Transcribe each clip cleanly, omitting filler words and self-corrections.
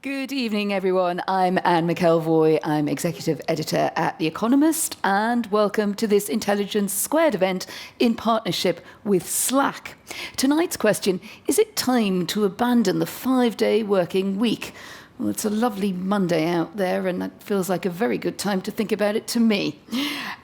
Good evening, everyone. I'm Anne McElvoy. I'm Executive Editor at The Economist, and welcome to this Intelligence Squared event in partnership with Slack. Tonight's question, is it time to abandon the 5-day working week? Well, it's a lovely Monday out there, and it feels like a very good time to think about it to me.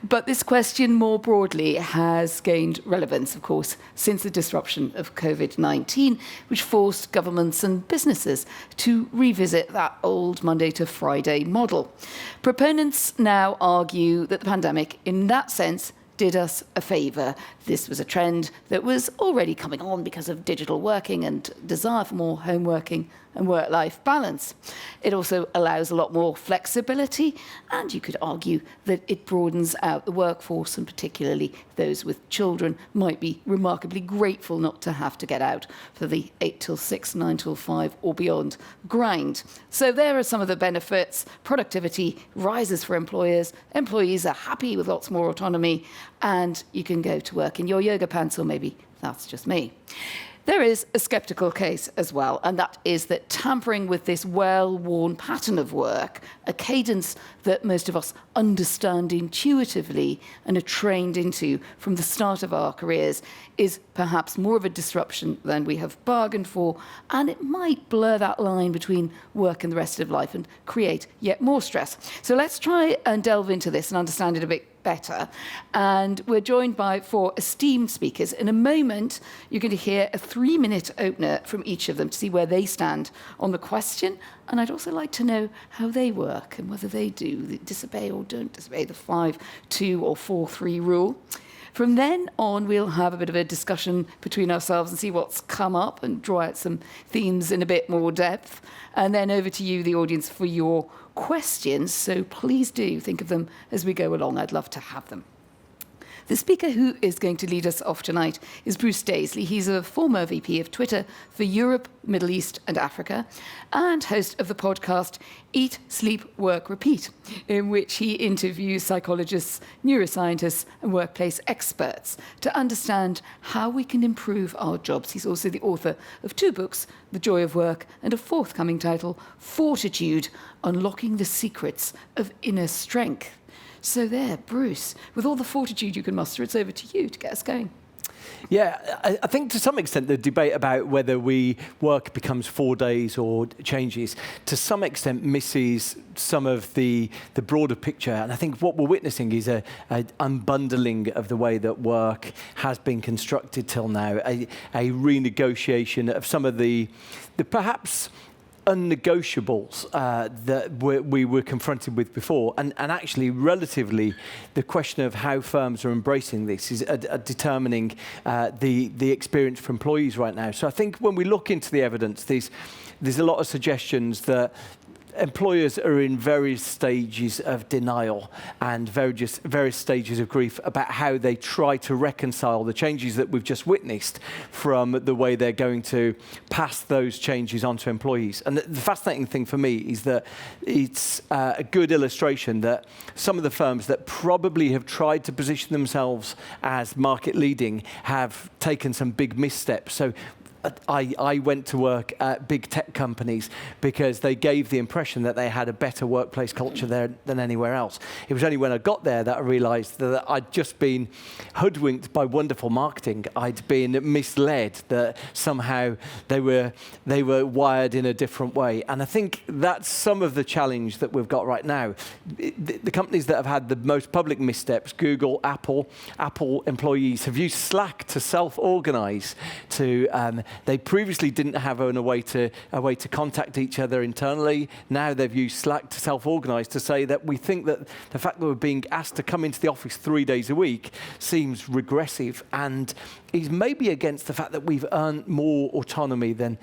But this question more broadly has gained relevance, of course, since the disruption of COVID-19, which forced governments and businesses to revisit that old Monday to Friday model. Proponents now argue that the pandemic, in that sense, did us a favour. This was a trend that was already coming on because of digital working and desire for more home working and work-life balance. It also allows a lot more flexibility, and you could argue that it broadens out the workforce, and particularly those with children might be remarkably grateful not to have to get out for the 8 till 6, 9 till 5 or beyond grind. So there are some of the benefits. Productivity rises for employers. Employees are happy with lots more autonomy, and you can go to work in your yoga pants, or maybe that's just me. There is a sceptical case as well, and that is that tampering with this well-worn pattern of work, a cadence that most of us understand intuitively and are trained into from the start of our careers, is perhaps more of a disruption than we have bargained for, and it might blur that line between work and the rest of life and create yet more stress. So let's try and delve into this and understand it a bit better. And we're joined by 4 esteemed speakers. In a moment, you're going to hear a 3-minute opener from each of them to see where they stand on the question. And I'd also like to know how they work and whether they do disobey or don't disobey the 5-2 or 4-3 rule. From then on, we'll have a bit of a discussion between ourselves and see what's come up and draw out some themes in a bit more depth. And then over to you, the audience, for your questions. So please do think of them as we go along. I'd love to have them. The speaker who is going to lead us off tonight is Bruce Daisley. He's a former VP of Twitter for Europe, Middle East and Africa, and host of the podcast Eat, Sleep, Work, Repeat, in which he interviews psychologists, neuroscientists and workplace experts to understand how we can improve our jobs. He's also the author of 2 books, The Joy of Work, and a forthcoming title, Fortitude, Unlocking the Secrets of Inner Strength. So there, Bruce, with all the fortitude you can muster, it's over to you to get us going. Yeah, I think to some extent the debate about whether work becomes 4 days or changes, to some extent misses some of the broader picture. And I think what we're witnessing is a unbundling of the way that work has been constructed till now, a renegotiation of some of the perhaps unnegotiables that we were confronted with before, and actually relatively the question of how firms are embracing this is determining the experience for employees right now. So I think when we look into the evidence, there's a lot of suggestions that employers are in various stages of denial and various stages of grief about how they try to reconcile the changes that we've just witnessed from the way they're going to pass those changes on to employees. And the fascinating thing for me is that it's a good illustration that some of the firms that probably have tried to position themselves as market leading have taken some big missteps. So I went to work at big tech companies because they gave the impression that they had a better workplace culture there than anywhere else. It was only when I got there that I realized that I'd just been hoodwinked by wonderful marketing. I'd been misled that somehow they were wired in a different way. And I think that's some of the challenge that we've got right now. The companies that have had the most public missteps, Google, Apple employees have used Slack to self-organize to they previously didn't have a way to contact each other internally. Now they've used Slack to self-organize to say that we think that the fact that we're being asked to come into the office 3 days a week seems regressive and is maybe against the fact that we've earned more autonomy than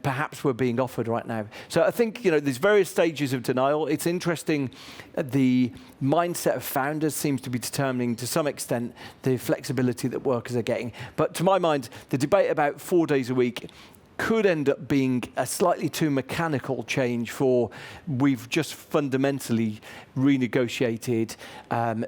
perhaps we're being offered right now. So I think there's various stages of denial. It's interesting, the mindset of founders seems to be determining to some extent the flexibility that workers are getting. But to my mind, the debate about 4 days a week could end up being a slightly too mechanical change for we've just fundamentally renegotiated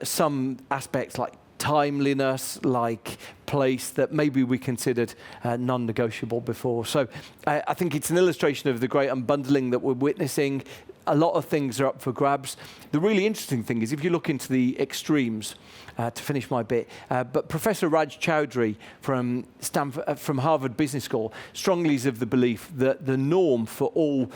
some aspects like timeliness, like place that maybe we considered non-negotiable before. So I think it's an illustration of the great unbundling that we're witnessing. A lot of things are up for grabs. The really interesting thing is if you look into the extremes, to finish my bit, but Professor Raj Chowdhury from Harvard Business School strongly is of the belief that the norm for all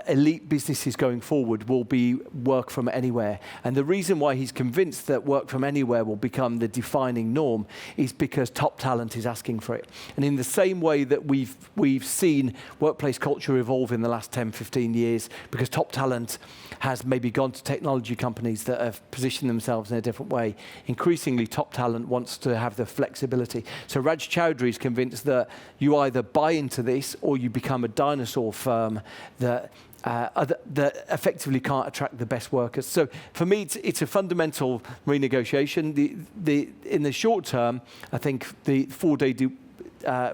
elite businesses going forward will be work from anywhere. And the reason why he's convinced that work from anywhere will become the defining norm is because top talent is asking for it. And in the same way that we've seen workplace culture evolve in the last 10, 15 years, because top talent has maybe gone to technology companies that have positioned themselves in a different way, increasingly top talent wants to have the flexibility. So Raj Chowdhury is convinced that you either buy into this or you become a dinosaur firm that effectively can't attract the best workers. So for me, it's a fundamental renegotiation. In the short term, I think the 4-day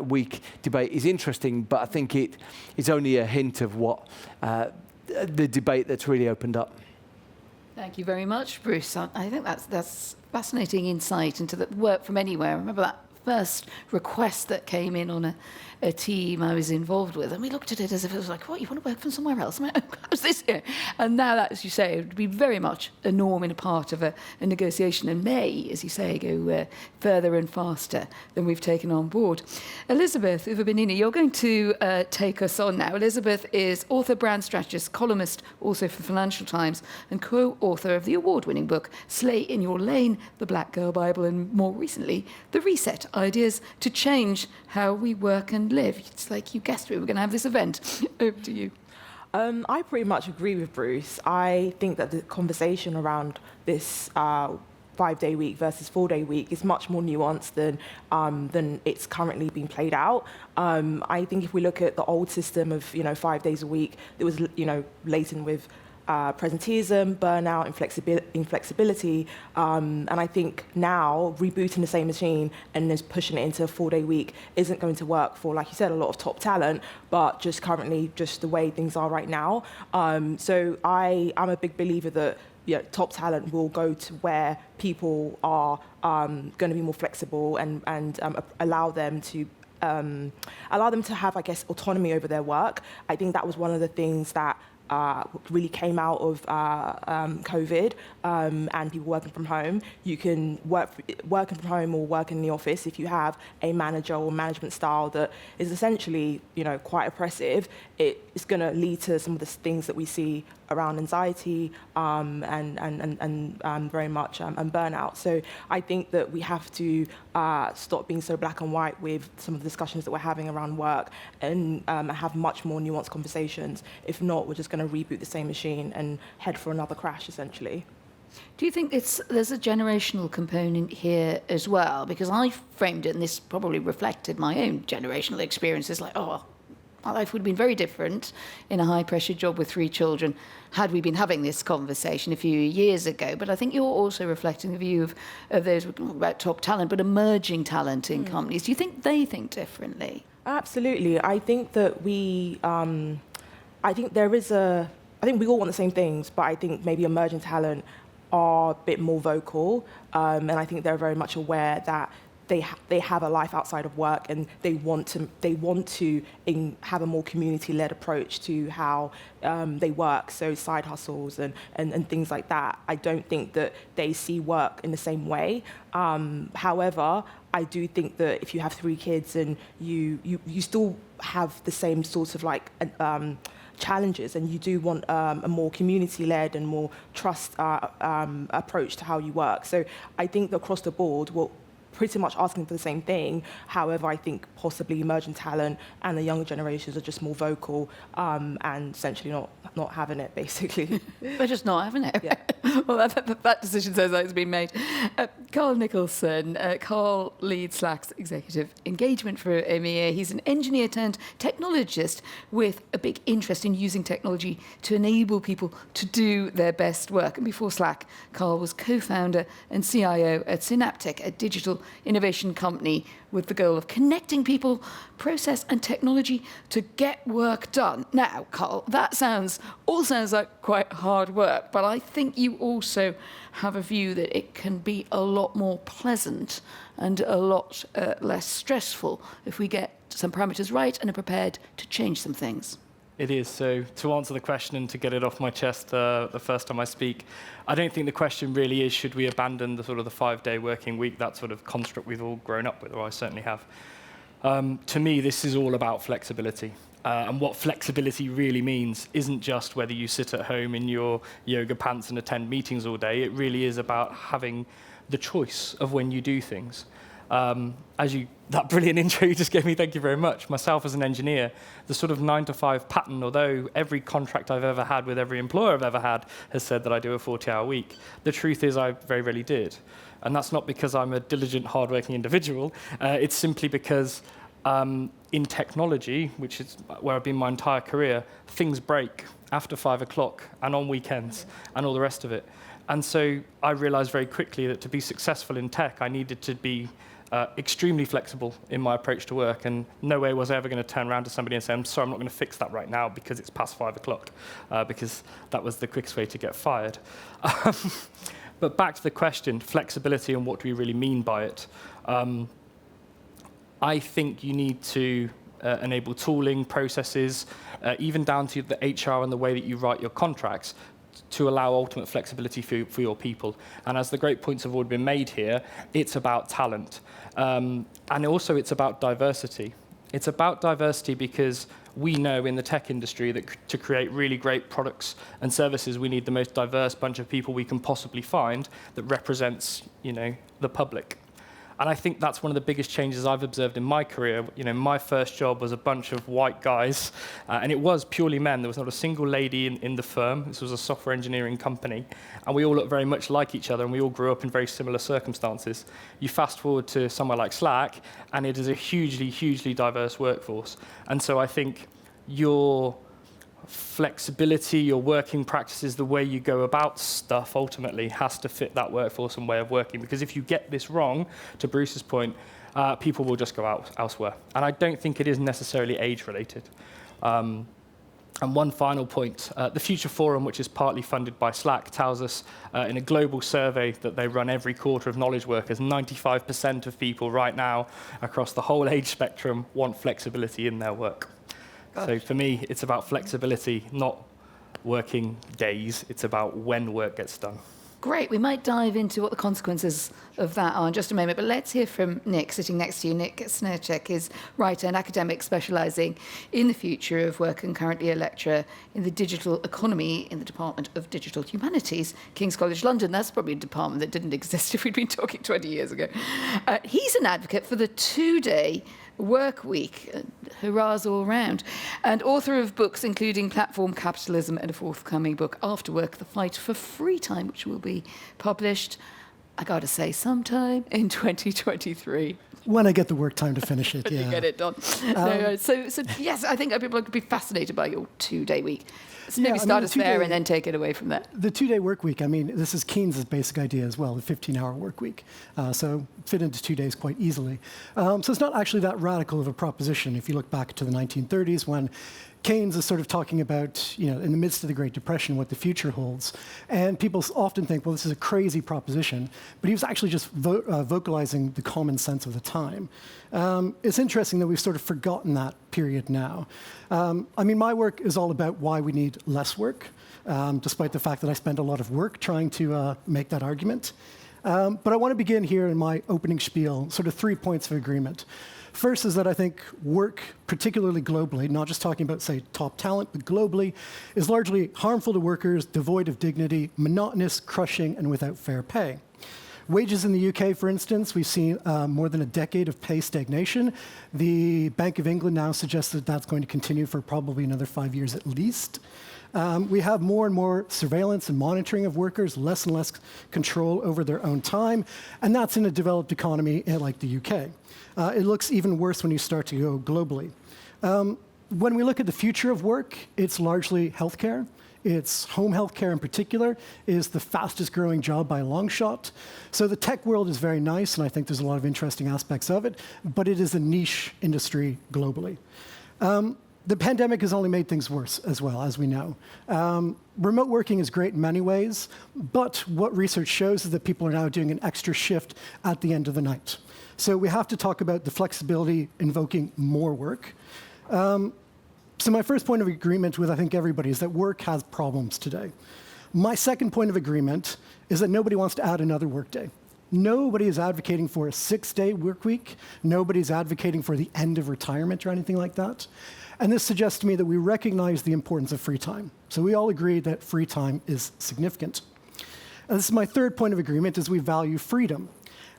week debate is interesting, but I think it is only a hint of what the debate that's really opened up. Thank you very much, Bruce. I think that's fascinating insight into the work from anywhere. I remember that first request that came in on a team I was involved with, and we looked at it as if it was like, what, you want to work from somewhere else? I mean, how's this here? And now that, as you say, it would be very much a norm and a part of a negotiation, and may, as you say, go further and faster than we've taken on board. Elizabeth Uvabenini, you're going to take us on now. Elizabeth is author, brand strategist, columnist, also for the Financial Times, and co-author of the award-winning book, Slay in Your Lane, The Black Girl Bible, and more recently, The Reset, Ideas to Change How We Work and Live. It's like you guessed it, we're going to have this event. Over to you. I pretty much agree with Bruce. I think that the conversation around this 5-day week versus 4-day week is much more nuanced than it's currently being played out. I think if we look at the old system of 5 days a week, it was laden with presenteeism, burnout, inflexibility, and I think now rebooting the same machine and just pushing it into a 4-day week isn't going to work for, like you said, a lot of top talent, but just currently just the way things are right now. So I'm a big believer that top talent will go to where people are going to be more flexible and allow them to have, I guess, autonomy over their work. I think that was one of the things that really came out of COVID and people working from home. You can working from home or work in the office if you have a manager or management style that is essentially, quite oppressive. It's going to lead to some of the things that we see around anxiety and very much burnout. So I think that we have to stop being so black and white with some of the discussions that we're having around work and have much more nuanced conversations. If not, we're just going to reboot the same machine and head for another crash, essentially. Do you think there's a generational component here as well? Because I framed it, and this probably reflected my own generational experiences, like, my life would have been very different in a high-pressure job with 3 children had we been having this conversation a few years ago. But I think you're also reflecting the view of those about top talent, but emerging talent in companies. Do you think they think differently? Absolutely. I think that I think we all want the same things, but I think maybe emerging talent are a bit more vocal, and I think they're very much aware that they have a life outside of work, and they want to have a more community-led approach to how they work, so side hustles and things like that. I don't think that they see work in the same way. However, I do think that if you have 3 kids and you still have the same sorts of challenges, and you do want a more community-led and more trust approach to how you work. So I think that across the board, we're pretty much asking for the same thing. However, I think possibly emerging talent and the younger generations are just more vocal and essentially not having it, basically. They're just not having it. Yeah. Well, that decision sounds like it's been made. Carl Nicholson. Carl leads Slack's executive engagement for EMEA. He's an engineer turned technologist with a big interest in using technology to enable people to do their best work. And before Slack, Carl was co-founder and CIO at Synaptic, a digital innovation company with the goal of connecting people, process and technology to get work done. Now, Carl, that all sounds like quite hard work, but I think you you also have a view that it can be a lot more pleasant and a lot less stressful if we get some parameters right and are prepared to change some things? It is. So to answer the question and to get it off my chest the first time I speak, I don't think the question really is, should we abandon the sort of the 5-day working week, that sort of construct we've all grown up with, or I certainly have. To me, this is all about flexibility. And what flexibility really means isn't just whether you sit at home in your yoga pants and attend meetings all day. It really is about having the choice of when you do things. That brilliant intro you just gave me, thank you very much. Myself as an engineer, the sort of 9-to-5 pattern, although every contract I've ever had with every employer I've ever had has said that I do a 40-hour week, the truth is I very rarely did. And that's not because I'm a diligent, hardworking individual. It's simply because in technology, which is where I've been my entire career, things break after 5 o'clock and on weekends and all the rest of it. And so I realized very quickly that to be successful in tech, I needed to be extremely flexible in my approach to work, and no way was I ever going to turn around to somebody and say, I'm sorry, I'm not going to fix that right now because it's past 5 o'clock, because that was the quickest way to get fired. But back to the question, flexibility and what do we really mean by it? I think you need to enable tooling, processes, even down to the HR and the way that you write your contracts, to allow ultimate flexibility for your people. And as the great points have already been made here, it's about talent. And also it's about diversity. It's about diversity because we know in the tech industry that to create really great products and services, we need the most diverse bunch of people we can possibly find that represents, the public. And I think that's one of the biggest changes I've observed in my career. My first job was a bunch of white guys, and it was purely men. There was not a single lady in the firm. This was a software engineering company, and we all looked very much like each other, and we all grew up in very similar circumstances. You fast forward to somewhere like Slack, and it is a hugely, hugely diverse workforce. And so I think your flexibility, your working practices, the way you go about stuff ultimately has to fit that workforce and way of working. Because if you get this wrong, to Bruce's point, people will just go out elsewhere. And I don't think it is necessarily age-related. And one final point, the Future Forum, which is partly funded by Slack, tells us in a global survey that they run every quarter of knowledge workers, 95% of people right now across the whole age spectrum want flexibility in their work. Gosh. So for me, it's about flexibility, not working days. It's about when work gets done. Great. We might dive into what the consequences of that are in just a moment, but let's hear from Nick, sitting next to you. Nick Snerchek is writer and academic specialising in the future of work and currently a lecturer in the digital economy in the Department of Digital Humanities, King's College London. That's probably a department that didn't exist if we'd been talking 20 years ago. He's an advocate for the 2-day work week, hurrahs all round, and author of books including Platform Capitalism and a forthcoming book, After Work, The Fight for Free Time, which will be published, I got to say, sometime in 2023. When I get the work time to finish it, When you get it done. So yes, I think people could be fascinated by your 2-day week. So maybe start us there and then take it away from there. The 2-day work week, this is Keynes' basic idea as well, the 15-hour work week. So fit into 2 days quite easily. So it's not actually that radical of a proposition if you look back to the 1930s when Keynes is sort of talking about, in the midst of the Great Depression, what the future holds. And people often think, well, this is a crazy proposition. But he was actually just vocalizing the common sense of the time. It's interesting that we've sort of forgotten that period now. My work is all about why we need less work, despite the fact that I spend a lot of work trying to make that argument. But I want to begin here in my opening spiel, sort of 3 points of agreement. First is that I think work, particularly globally, not just talking about, say, top talent, but globally, is largely harmful to workers, devoid of dignity, monotonous, crushing, and without fair pay. Wages in the UK, for instance, we've seen more than a decade of pay stagnation. The Bank of England now suggests that that's going to continue for probably another 5 years at least. We have more and more surveillance and monitoring of workers, less and less control over their own time, and that's in a developed economy like the UK. It looks even worse when you start to go globally. When we look at the future of work, it's largely healthcare. It's home healthcare in particular is the fastest growing job by a long shot. So the tech world is very nice, and I think there's a lot of interesting aspects of it, but it is a niche industry globally. The pandemic has only made things worse as well, as we know. Remote working is great in many ways, but what research shows is that people are now doing an extra shift at the end of the night. So we have to talk about the flexibility invoking more work. So my first point of agreement with, I think, everybody is that work has problems today. My second point of agreement is that nobody wants to add another workday. Nobody is advocating for a 6-day work week. Nobody's advocating for the end of retirement or anything like that. And this suggests to me that we recognize the importance of free time. So we all agree that free time is significant. And this is my third point of agreement, is we value freedom.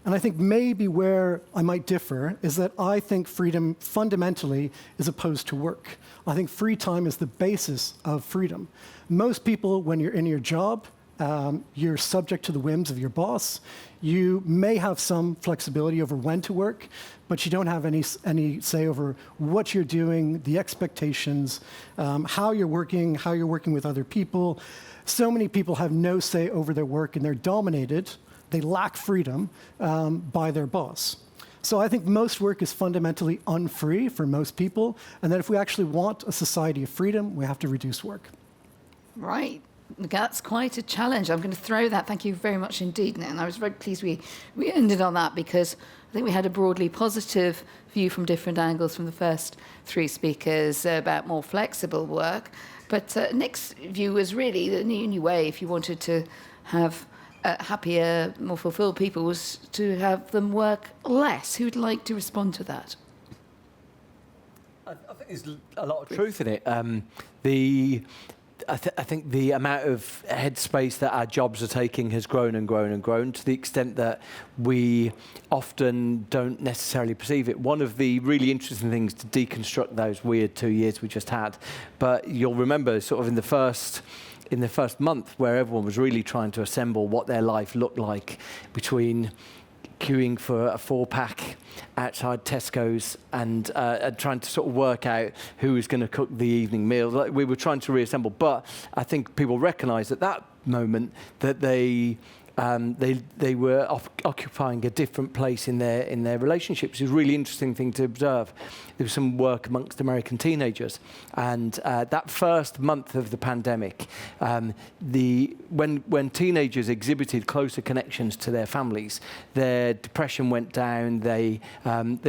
And I think maybe where I might differ is that I think freedom fundamentally is opposed to work. I think free time is the basis of freedom. Most people, when you're in your job, you're subject to the whims of your boss. You may have some flexibility over when to work, but you don't have any say over what you're doing, the expectations, how you're working with other people. So many people have no say over their work, and they're dominated. They lack freedom by their boss. So I think most work is fundamentally unfree for most people, and that if we actually want a society of freedom, we have to reduce work. Right. That's quite a challenge. I'm going to throw that. Thank you very much indeed, Nick. And I was very pleased we ended on that, because I think we had a broadly positive view from different angles from the first three speakers about more flexible work. But Nick's view was really the only way, if you wanted to have happier, more fulfilled people, was to have them work less. Who'd like to respond to that? I think there's a lot of truth in it. I think the amount of headspace that our jobs are taking has grown and grown and grown, to the extent that we often don't necessarily perceive it. One of the really interesting things to deconstruct those weird 2 years we just had, but you'll remember sort of in the first month, where everyone was really trying to assemble what their life looked like, between queuing for a 4-pack outside Tesco's and trying to sort of work out who was going to cook the evening meal. Like, we were trying to reassemble, but I think people recognised at that moment that they were occupying a different place in their relationships. It was a really interesting thing to observe. There was some work amongst American teenagers, and that first month of the pandemic, when teenagers exhibited closer connections to their families, their depression went down. They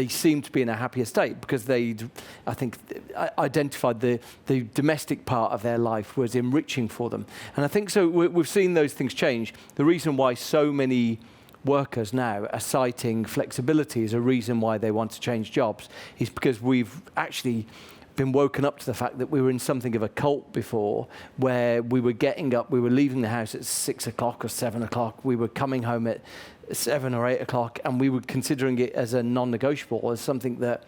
seemed to be in a happier state, because they'd, I think, identified the domestic part of their life was enriching for them. And I think so. We've seen those things change. The reason why so many workers now are citing flexibility as a reason why they want to change jobs is because we've actually been woken up to the fact that we were in something of a cult before, where we were getting up, we were leaving the house at 6 o'clock or 7 o'clock, we were coming home at 7 or 8 o'clock, and we were considering it as a non-negotiable, as something that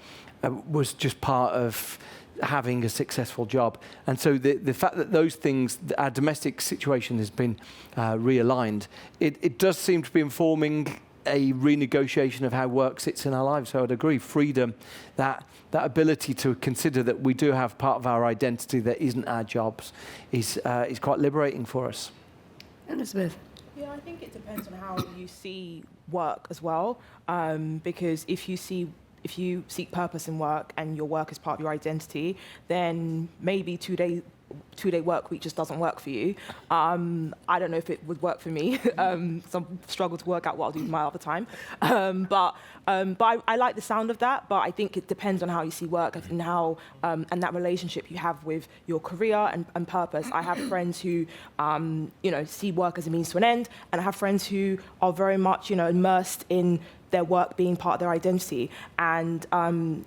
was just part of having a successful job. And so the fact that those things, our domestic situation has been realigned, it does seem to be informing a renegotiation of how work sits in our lives. So I'd agree, freedom, that ability to consider that we do have part of our identity that isn't our jobs is quite liberating for us. Elizabeth? Yeah, I think it depends on how you see work as well, because if you seek purpose in work and your work is part of your identity, then maybe two-day work week just doesn't work for you. I don't know if it would work for me. Some struggle to work out what I'll do with my other time. But I like the sound of that. But I think it depends on how you see work and how and that relationship you have with your career and purpose. I have friends who see work as a means to an end, and I have friends who are very much immersed in their work being part of their identity. And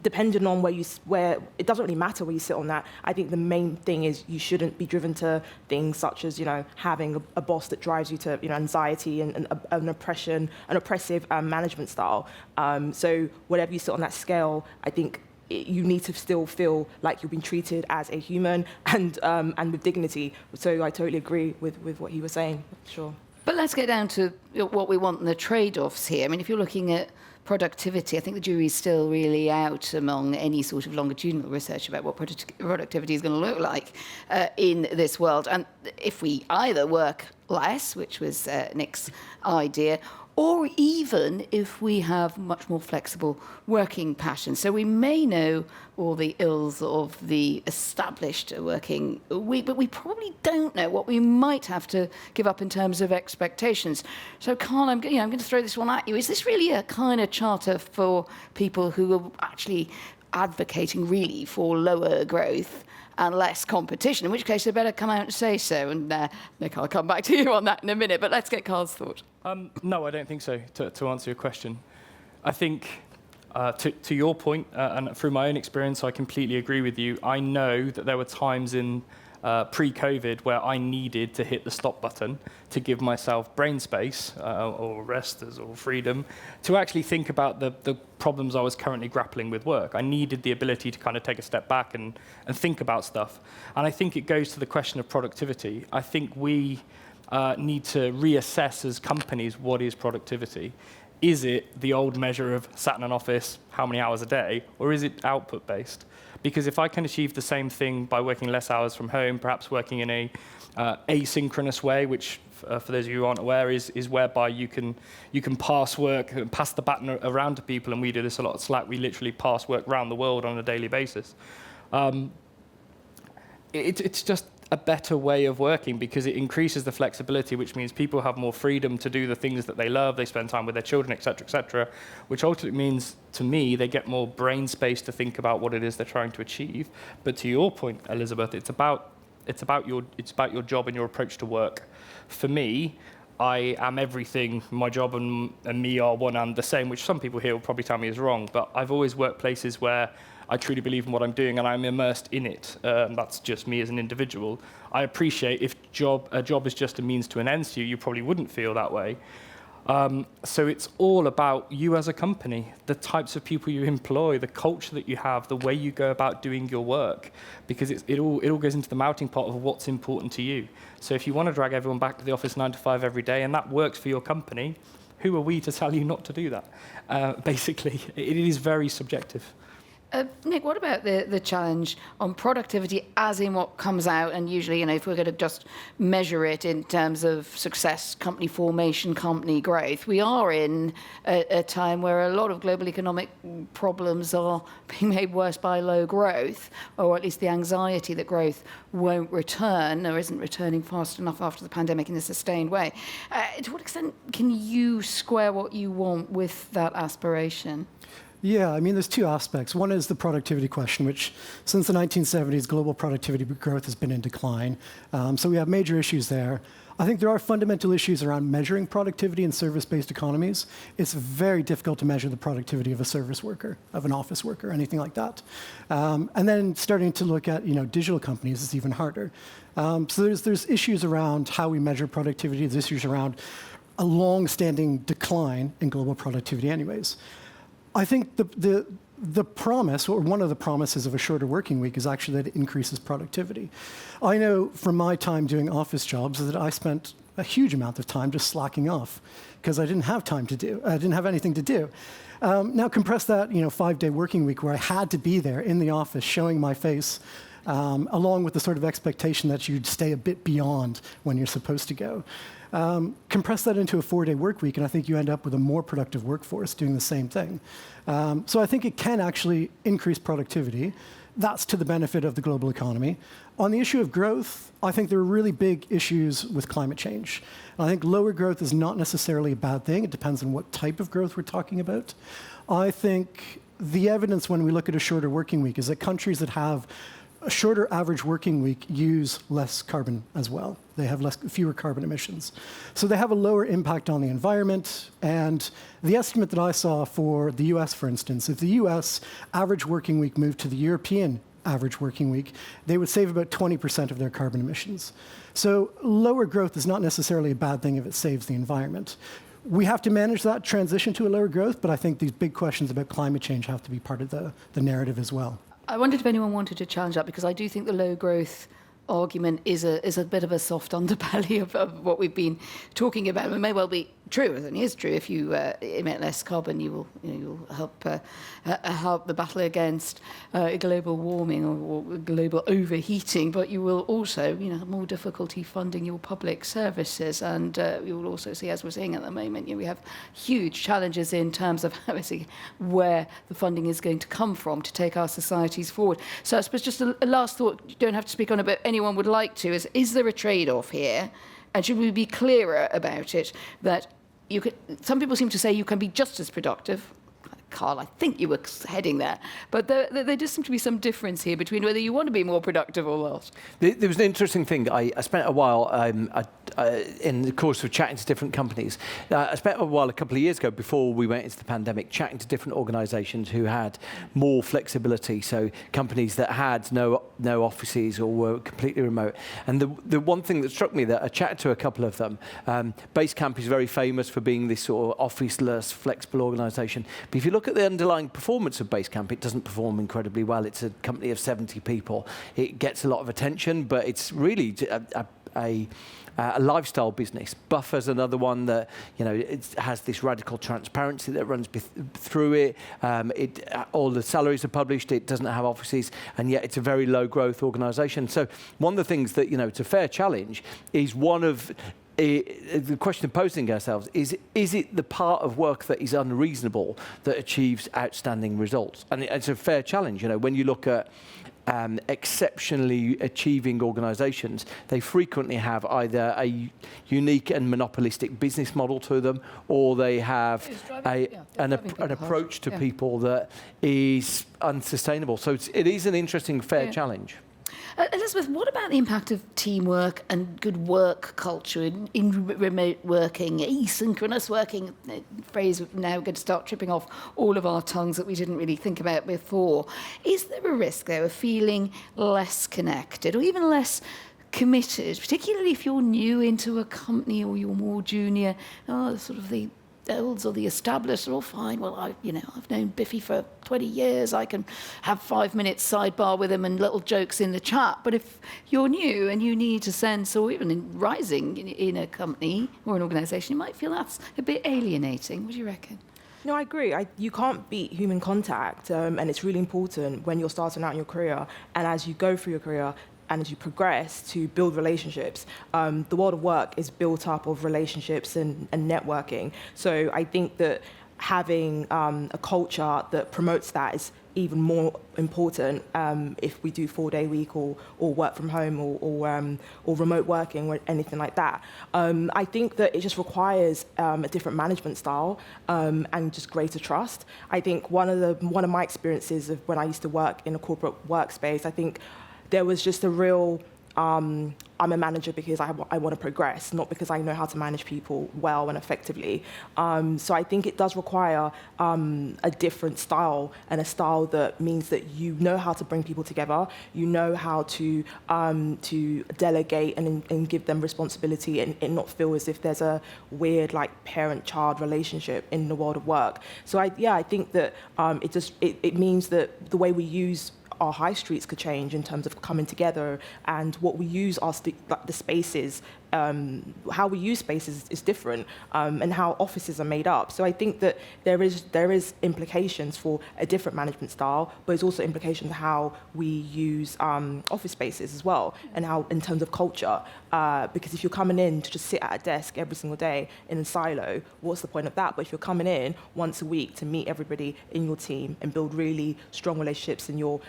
depending on where it doesn't really matter where you sit on that. I think the main thing is you shouldn't be driven to things such as having a boss that drives you to anxiety and an oppressive management style. So whatever you sit on that scale, I think you need to still feel like you're being treated as a human and with dignity. So I totally agree with what he was saying. Sure. But let's get down to what we want and the trade-offs here. I mean, if you're looking at productivity, I think the jury's still really out among any sort of longitudinal research about what productivity is going to look like in this world. And if we either work less, which was Nick's idea, or even if we have much more flexible working patterns. So we may know all the ills of the established working week, but we probably don't know what we might have to give up in terms of expectations. So, Carl, I'm going to throw this one at you. Is this really a kind of charter for people who are actually advocating really for lower growth and less competition, in which case they better come out and say so? And Nick, I'll come back to you on that in a minute, but let's get Carl's thought. No, I don't think so, to answer your question. I think, to your point, and through my own experience, I completely agree with you. I know that there were times in pre-COVID where I needed to hit the stop button to give myself brain space, or rest or freedom, to actually think about the problems I was currently grappling with work. I needed the ability to kind of take a step back and think about stuff. And I think it goes to the question of productivity. I think we need to reassess as companies what is productivity. Is it the old measure of sat in an office, how many hours a day, or is it output-based? Because if I can achieve the same thing by working less hours from home, perhaps working in a asynchronous way, which for those of you who aren't aware is whereby you can pass work, pass the baton around to people, and we do this a lot at Slack. We literally pass work around the world on a daily basis. It's just a better way of working because it increases the flexibility, which means people have more freedom to do the things that they love. They spend time with their children, et cetera, which ultimately means, to me, they get more brain space to think about what it is they're trying to achieve. But to your point, Elizabeth, it's about your job and your approach to work. For me, I am everything. My job and me are one and the same, which some people here will probably tell me is wrong. But I've always worked places where I truly believe in what I'm doing and I'm immersed in it. That's just me as an individual. I appreciate if a job is just a means to an end to you, you probably wouldn't feel that way. So it's all about you as a company, the types of people you employ, the culture that you have, the way you go about doing your work, because it all goes into the melting pot of what's important to you. So if you want to drag everyone back to the office 9 to 5 every day and that works for your company, who are we to tell you not to do that? Basically, it is very subjective. Nick, what about the challenge on productivity as in what comes out? And usually, if we're going to just measure it in terms of success, company formation, company growth, we are in a time where a lot of global economic problems are being made worse by low growth, or at least the anxiety that growth won't return or isn't returning fast enough after the pandemic in a sustained way. To what extent can you square what you want with that aspiration? Yeah, there's two aspects. One is the productivity question, which since the 1970s, global productivity growth has been in decline. So we have major issues there. I think there are fundamental issues around measuring productivity in service-based economies. It's very difficult to measure the productivity of a service worker, of an office worker, anything like that. And then starting to look at digital companies is even harder. So there's issues around how we measure productivity. There's issues around a long-standing decline in global productivity anyways. I think the promise, or one of the promises of a shorter working week, is actually that it increases productivity. I know from my time doing office jobs that I spent a huge amount of time just slacking off because I didn't have I didn't have anything to do. Now compress that 5-day working week where I had to be there in the office showing my face, along with the sort of expectation that you'd stay a bit beyond when you're supposed to go. Compress that into a 4-day work week, and I think you end up with a more productive workforce doing the same thing. So I think it can actually increase productivity. That's to the benefit of the global economy. On the issue of growth, I think there are really big issues with climate change. And I think lower growth is not necessarily a bad thing. It depends on what type of growth we're talking about. I think the evidence when we look at a shorter working week is that countries that have a shorter average working week use less carbon as well. They have fewer carbon emissions. So they have a lower impact on the environment. And the estimate that I saw for the US, for instance, if the US average working week moved to the European average working week, they would save about 20% of their carbon emissions. So lower growth is not necessarily a bad thing if it saves the environment. We have to manage that transition to a lower growth, but I think these big questions about climate change have to be part of the narrative as well. I wondered if anyone wanted to challenge that, because I do think the low growth argument is a bit of a soft underbelly of what we've been talking about. It may well be true. It only is true. If you emit less carbon, you'll help the battle against global warming or global overheating. But you will also, have more difficulty funding your public services, and you will also see, as we're seeing at the moment, we have huge challenges in terms of where the funding is going to come from to take our societies forward. So I suppose just a last thought. You don't have to speak on it, but anyone would like to. Is there a trade-off here? And should we be clearer about it, that some people seem to say you can be just as productive. Carl, I think you were heading there. But there does seem to be some difference here between whether you want to be more productive or not. There was an interesting thing. I spent a while in the course of chatting to different companies. I spent a while a couple of years ago, before we went into the pandemic, chatting to different organisations who had more flexibility. So companies that had no offices or were completely remote. And the one thing that struck me, that I chatted to a couple of them, Basecamp is very famous for being this sort of officeless, flexible organisation. But if you look at the underlying performance of Basecamp, it doesn't perform incredibly well. It's a company of 70 people. It gets a lot of attention, but it's really a lifestyle business. Buffer's another one that it has this radical transparency that runs through it. All the salaries are published. It doesn't have offices, and yet it's a very low growth organisation. So one of the things that it's a fair challenge is the question of posing ourselves is it the part of work that is unreasonable that achieves outstanding results? And it's a fair challenge. When you look at exceptionally achieving organisations, they frequently have either a unique and monopolistic business model to them, or they have an approach to people that is unsustainable. So it is an interesting, fair challenge. Elizabeth, what about the impact of teamwork and good work culture in remote working, asynchronous working, a phrase we're now going to start tripping off all of our tongues that we didn't really think about before? Is there a risk, though, of feeling less connected or even less committed, particularly if you're new into a company or you're more junior? Sort of the olds or the established are all fine. Well, I've known Biffy for 20 years. I can have 5 minutes sidebar with him and little jokes in the chat. But if you're new and you need to sense, or even rising in a company or an organisation, you might feel that's a bit alienating. What do you reckon? No, I agree. You can't beat human contact, and it's really important when you're starting out in your career, and as you go through your career, and as you progress, to build relationships. The world of work is built up of relationships and networking. So I think that having a culture that promotes that is even more important if we do 4-day week or work from home or remote working or anything like that. I think that it just requires a different management style and just greater trust. I think one of my experiences of when I used to work in a corporate workspace, I think there was just a real, I'm a manager because I want to progress, not because I know how to manage people well and effectively. So I think it does require a different style, and a style that means that you know how to bring people together, you know how to delegate and give them responsibility, and not feel as if there's a weird parent-child relationship in the world of work. So I think that it means that the way we use our high streets could change in terms of coming together, and what we use the spaces, how we use spaces is different, and how offices are made up. So I think that there is implications for a different management style, but it's also implications how we use office spaces as well, and how in terms of culture. Because if you're coming in to just sit at a desk every single day in a silo, what's the point of that? But if you're coming in once a week to meet everybody in your team and build really strong relationships, and you're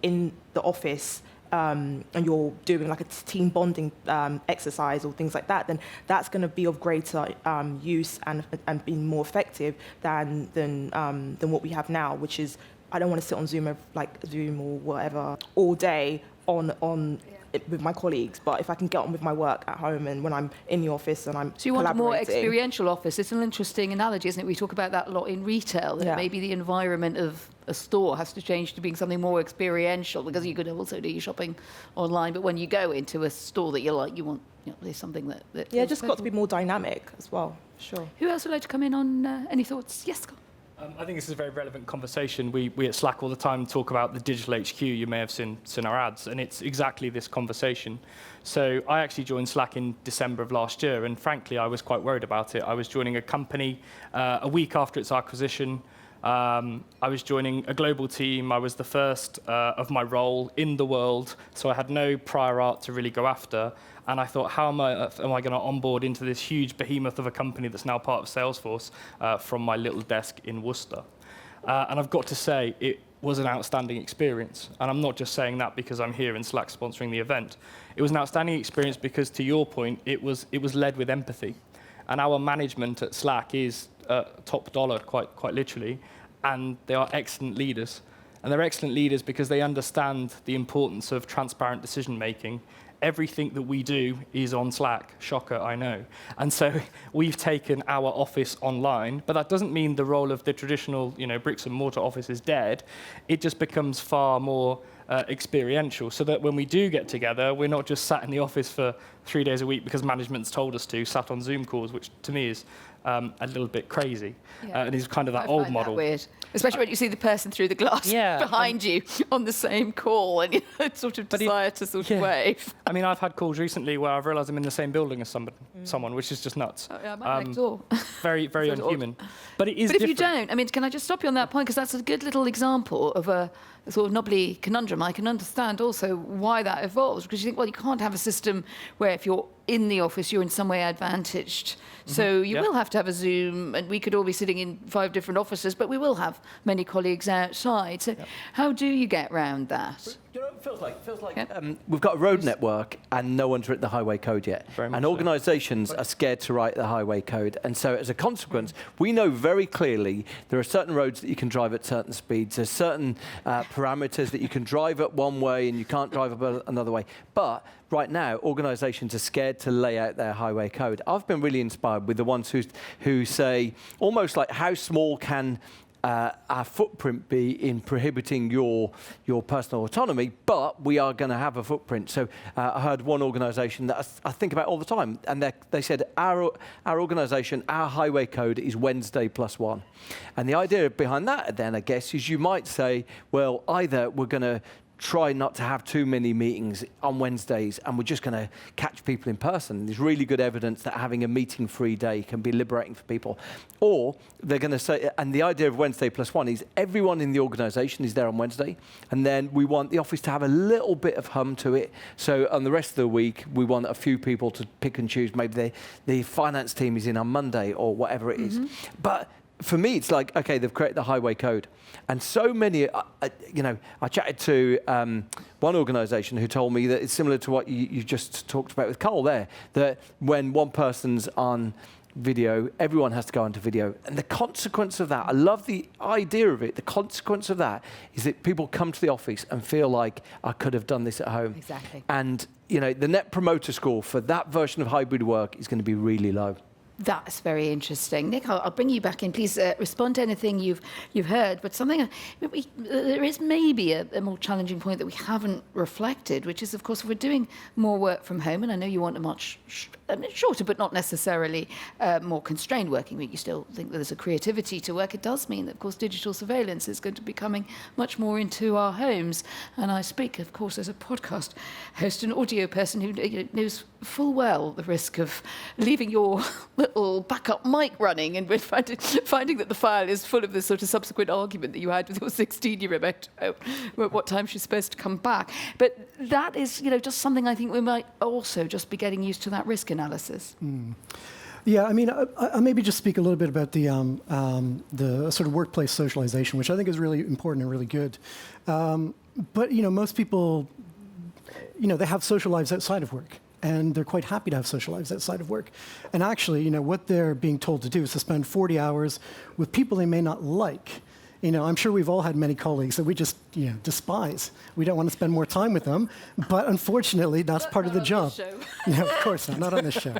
in the office, and you're doing a team bonding exercise or things like that, then that's going to be of greater use and being more effective than what we have now, which is, I don't want to sit on Zoom or whatever all day with my colleagues, but if I can get on with my work at home and when I'm in the office and I'm So you want a more experiential office. It's an interesting analogy, isn't it? We talk about that a lot in retail, that maybe the environment of a store has to change to being something more experiential, because you could also do your shopping online, but when you go into a store that you like, you want there's something that just got to be more dynamic as well. Sure. Who else would like to come in on any thoughts? Yes, Scott. I think this is a very relevant conversation. We at Slack all the time talk about the digital HQ. You may have seen our ads, and it's exactly this conversation. So I actually joined Slack in December of last year, and frankly, I was quite worried about it. I was joining a company a week after its acquisition. I was joining a global team. I was the first of my role in the world, so I had no prior art to really go after. And I thought, how am I going to onboard into this huge behemoth of a company that's now part of Salesforce from my little desk in Worcester? And I've got to say, it was an outstanding experience. And I'm not just saying that because I'm here and Slack sponsoring the event. It was an outstanding experience because, to your point, it was led with empathy. And our management at Slack is top dollar, quite literally, and they are excellent leaders. And they're excellent leaders because they understand the importance of transparent decision-making. Everything that we do is on Slack. Shocker, I know. And so we've taken our office online, but that doesn't mean the role of the traditional, bricks and mortar office is dead. It just becomes far more experiential, so that when we do get together, we're not just sat in the office for 3 days a week because management's told us to, sat on Zoom calls, which to me is a little bit crazy. Yeah. And is kind of that I old find model. That weird. Especially when you see the person through the glass behind you on the same call, and it's sort of desire to sort of wave. I mean, I've had calls recently where I've realised I'm in the same building as someone, which is just nuts. Oh, yeah, I'm next door. Very, very unhuman. But it is But if different. you don't, I mean, can I just stop you on that point? Because that's a good little example of a sort of knobbly conundrum. I can understand also why that evolves, because you think, well, you can't have a system where if you're in the office, you're in some way advantaged. So you will have to have a Zoom, and we could all be sitting in 5 different offices, but we will have many colleagues outside. So how do you get around that? You know, it feels like we've got a road network and no one's written the highway code yet. And organisations are scared to write the highway code. And so as a consequence, we know very clearly there are certain roads that you can drive at certain speeds. There's certain parameters that you can drive at one way and you can't drive up another way. But right now, organisations are scared to lay out their highway code. I've been really inspired with the ones who say, almost like, how small can our footprint be in prohibiting your personal autonomy, but we are going to have a footprint. So I heard one organisation that I think about all the time, and they said, our organisation, our highway code is Wednesday +1. And the idea behind that then, I guess, is you might say, well, either we're going to try not to have too many meetings on Wednesdays, and we're just going to catch people in person. There's really good evidence that having a meeting-free day can be liberating for people. Or they're going to say, and the idea of Wednesday +1 is everyone in the organisation is there on Wednesday, and then we want the office to have a little bit of hum to it. So on the rest of the week, we want a few people to pick and choose. Maybe the finance team is in on Monday or whatever it is. But for me, it's like, okay, they've created the highway code. And so many, I chatted to one organisation who told me that it's similar to what you just talked about with Carl there, that when one person's on video, everyone has to go onto video. And the consequence of that, I love the idea of it, the consequence of that is that people come to the office and feel like, I could have done this at home. Exactly. And the net promoter score for that version of hybrid work is going to be really low. That's very interesting. Nick, I'll bring you back in. Please respond to anything you've heard. But something there is maybe a more challenging point that we haven't reflected, which is, of course, if we're doing more work from home, and I know you want a much shorter, but not necessarily more constrained working week. You still think that there's a creativity to work. It does mean that, of course, digital surveillance is going to be coming much more into our homes. And I speak, of course, as a podcast host and audio person who knows full well the risk of leaving your little backup mic running and finding that the file is full of this sort of subsequent argument that you had with your 16-year-old about what time she's supposed to come back. But that is, just something I think we might also just be getting used to, that risk analysis. Yeah, I mean, I maybe just speak a little bit about the sort of workplace socialization, which I think is really important and really good. But, most people, they have social lives outside of work. And they're quite happy to have social lives outside of work. And actually, what they're being told to do is to spend 40 hours with people they may not like. I'm sure we've all had many colleagues that we just, despise. We don't want to spend more time with them, but unfortunately, that's part of the job. No, of course not on this show.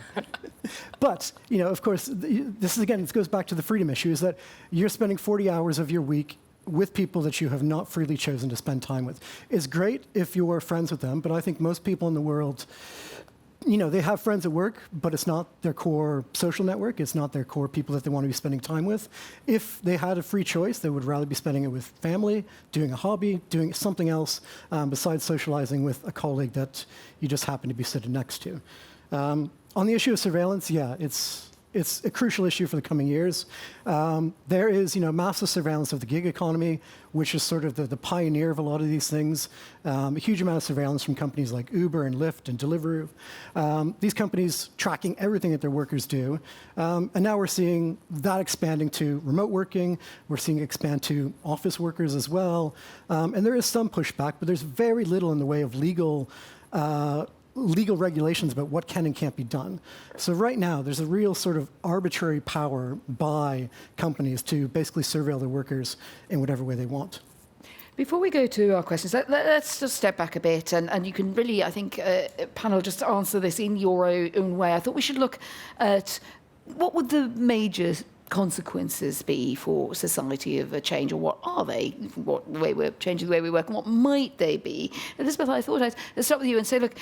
But, of course, this goes back to the freedom issue, is that you're spending 40 hours of your week with people that you have not freely chosen to spend time with. It's great if you're friends with them, but I think most people in the world they have friends at work, but it's not their core social network. It's not their core people that they want to be spending time with. If they had a free choice, they would rather be spending it with family, doing a hobby, doing something else besides socializing with a colleague that you just happen to be sitting next to. On the issue of surveillance, yeah, it's a crucial issue for the coming years. There is, massive surveillance of the gig economy, which is sort of the pioneer of a lot of these things. A huge amount of surveillance from companies like Uber and Lyft and Deliveroo. These companies tracking everything that their workers do. And now we're seeing that expanding to remote working. We're seeing it expand to office workers as well. And there is some pushback, but there's very little in the way of legal regulations about what can and can't be done. So right now, there's a real sort of arbitrary power by companies to basically surveil their workers in whatever way they want. Before we go to our questions, let's just step back a bit, and you can really, I think, panel, just answer this in your own way. I thought we should look at what would the major consequences be for society of a change, or what are they? What the way we're changing the way we work, and what might they be? Elizabeth, I thought I'd start with you and say, look,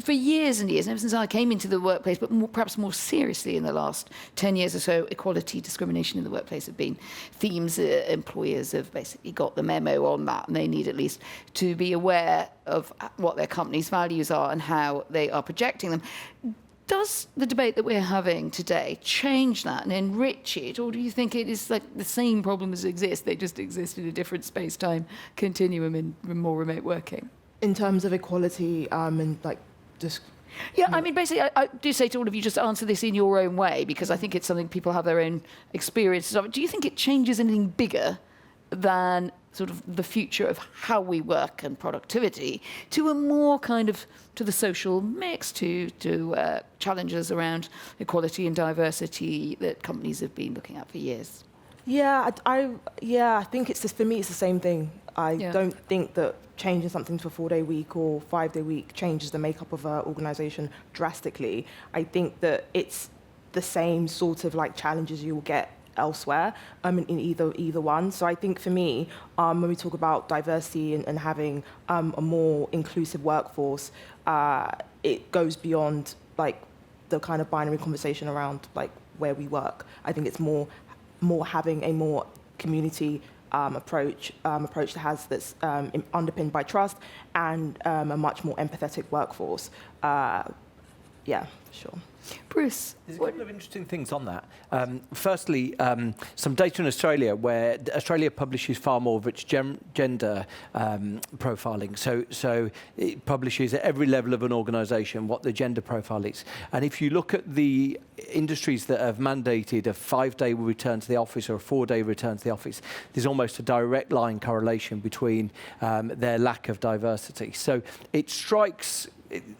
for years and years, and ever since I came into the workplace, but perhaps more seriously in the last 10 years or so, equality, discrimination in the workplace have been themes. Employers have basically got the memo on that, and they need at least to be aware of what their company's values are and how they are projecting them. Does the debate that we're having today change that and enrich it, or do you think it is like the same problems exist, they just exist in a different space-time continuum in more remote working? In terms of equality and just... Yeah, I mean, basically, I do say to all of you, just answer this in your own way, because I think it's something people have their own experiences of. Do you think it changes anything bigger than sort of the future of how we work and productivity to a more kind of to the social mix, to challenges around equality and diversity that companies have been looking at for years? Yeah, I think it's just, for me, it's the same thing. I don't think that changing something to a 4-day week or 5-day week changes the makeup of an organisation drastically. I think that it's the same sort of challenges you will get elsewhere in either one. So I think for me, when we talk about diversity and having a more inclusive workforce, it goes beyond the kind of binary conversation around where we work. I think it's more having a more community approach that's underpinned by trust and a much more empathetic workforce. Yeah, sure. Bruce? There's a couple of interesting things on that. Firstly, some data in Australia, where Australia publishes far more of its gender profiling. So it publishes at every level of an organisation what the gender profile is. And if you look at the industries that have mandated a 5-day return to the office or a 4-day return to the office, there's almost a direct line correlation between their lack of diversity. So it strikes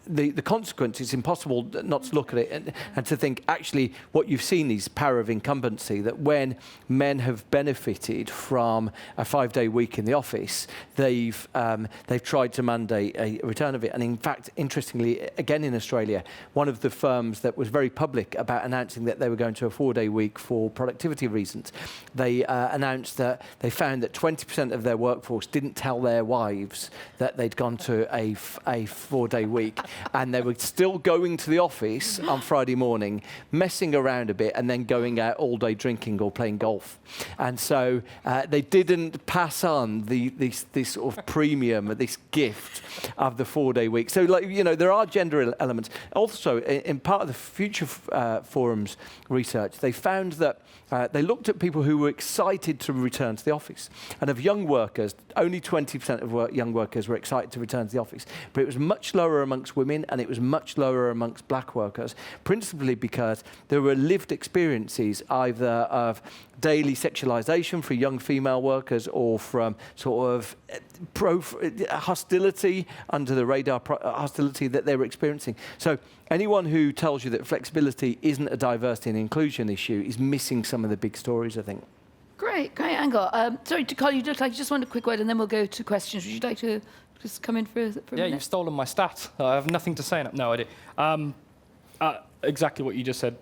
the consequence. It's impossible not to look at it and to think, actually, what you've seen is power of incumbency, that when men have benefited from a 5-day week in the office, they've tried to mandate a return of it. And in fact, interestingly, again in Australia, one of the firms that was very public about announcing that they were going to a 4-day week for productivity reasons, they announced that they found that 20% of their workforce didn't tell their wives that they'd gone to a 4-day week. And they were still going to the office on Friday morning, messing around a bit, and then going out all day drinking or playing golf. And so they didn't pass on this sort of premium, this gift of the 4-day week. So, there are gender elements. Also, in part of the Future Forum's research, they found that they looked at people who were excited to return to the office. And of young workers, only 20% of young workers were excited to return to the office. But it was much lower amongst women, and it was much lower amongst black workers, principally because there were lived experiences either of daily sexualization for young female workers or from sort of hostility, under the radar hostility that they were experiencing. So anyone who tells you that flexibility isn't a diversity and inclusion issue is missing some of the big stories, I think. Great angle. Sorry, Carl, you just want a quick word, and then we'll go to questions. Would you like to just come in for a minute? Yeah, you've stolen my stat. I have nothing to say. No, I do. Exactly what you just said,